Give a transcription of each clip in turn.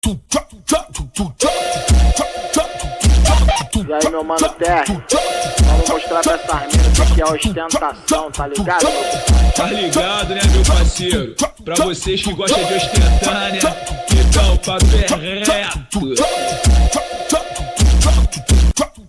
E aí, meu mano Terry, vamos mostrar pra essas minas o que é ostentação, tá ligado? Tá ligado, né, meu parceiro? Pra vocês que gostam de ostentar, né? Então o papo é reto.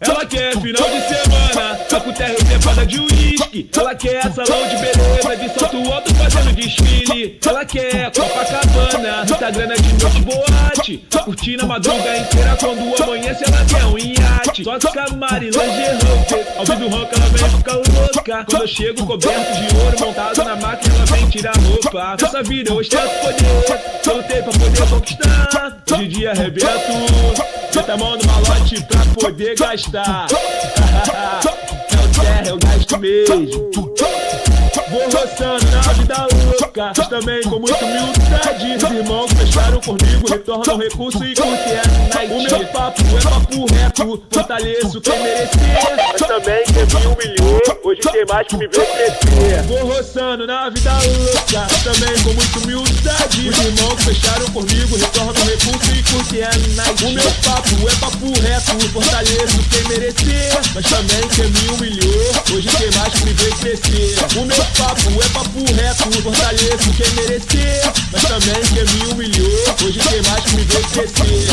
Ela quer final de semana, tá com terra trepada de uísque. Ela quer salão de beleza, de salto alto fazendo desfile. Ela quer Copacabana, muita grana de noite boate. Tá curtindo a madruga inteira, quando amanhece ela quer um iate. Só Camari, lingerie, ao vivo ronca ela vem ficar louca. Quando eu chego coberto de ouro, montado na máquina ela vem tirar roupa. Nessa vida eu ostento poder, eu lutei pra poder conquistar. Hoje em dia arrebento, meta a mão no malote pra poder gastar. É o terra, eu gasto mesmo. Vou roçando na vida louca, mas também com muita humildade. Os irmãos fecharam comigo, retornam o recurso e curtem a night. O meu papo é papo reto, fortaleço quem merecer, mas também quem me humilhou, hoje tem mais que me ver crescer. Vou roçando na vida louca, mas também com muita humildade. Os irmãos fecharam comigo, retornam o recurso e curtem a night. O meu papo é papo reto, fortaleço quem merecer, mas também quem me humilhou, hoje tem mais que me ver crescer. O meu papo é papo reto, fortaleço quem merecer, mas também quem me humilhou, hoje tem mais que me ver crescer.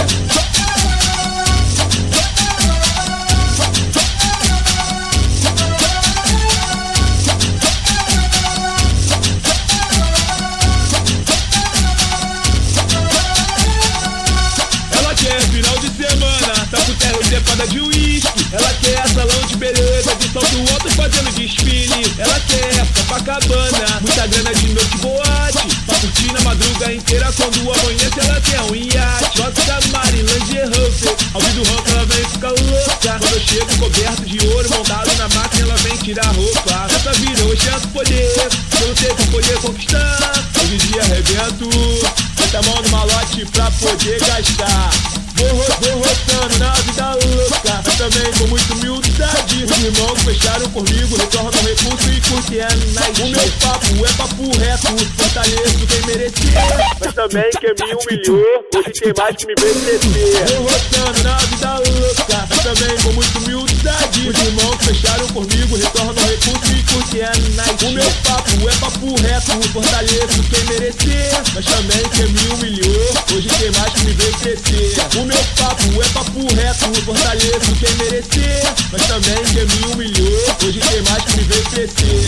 Ela quer final de semana, tá com terra trepada de uísque. Ela quer salão de beleza, de salto alto fazendo desfile. Ela quer Copacabana, muita grana de noite boate. Pra curtir na madruga inteira, quando amanhece ela quer um iate. Bota Camari, lingerie, ao vivo ronca ela vem ficar louca. Quando eu chego coberto de ouro, montado na máquina ela vem tirar roupa. Nessa vida eu ostento poder, eu lutei pra poder conquistar. Hoje em dia arrebento, meta a mão no malote pra poder gastar. Vou roçando na vida louca, mas também com muita humildade. Os irmãos fecharam comigo, retornam o recurso e curtem a night. O meu papo é papo reto, fortaleço quem merecer, mas também quem me humilhou, hoje tem mais que me ver crescer. Vou roçando na vida louca, mas também com muita humildade. Os irmãos fecharam comigo, retornam o recurso e curtem a night. O meu papo é papo reto, fortaleço quem merecer, mas também quem me humilhou, hoje tem mais que me ver crescer. O meu papo é papo reto, fortaleço quem merecer, mas também quem me humilhou, hoje tem mais que me ver crescer.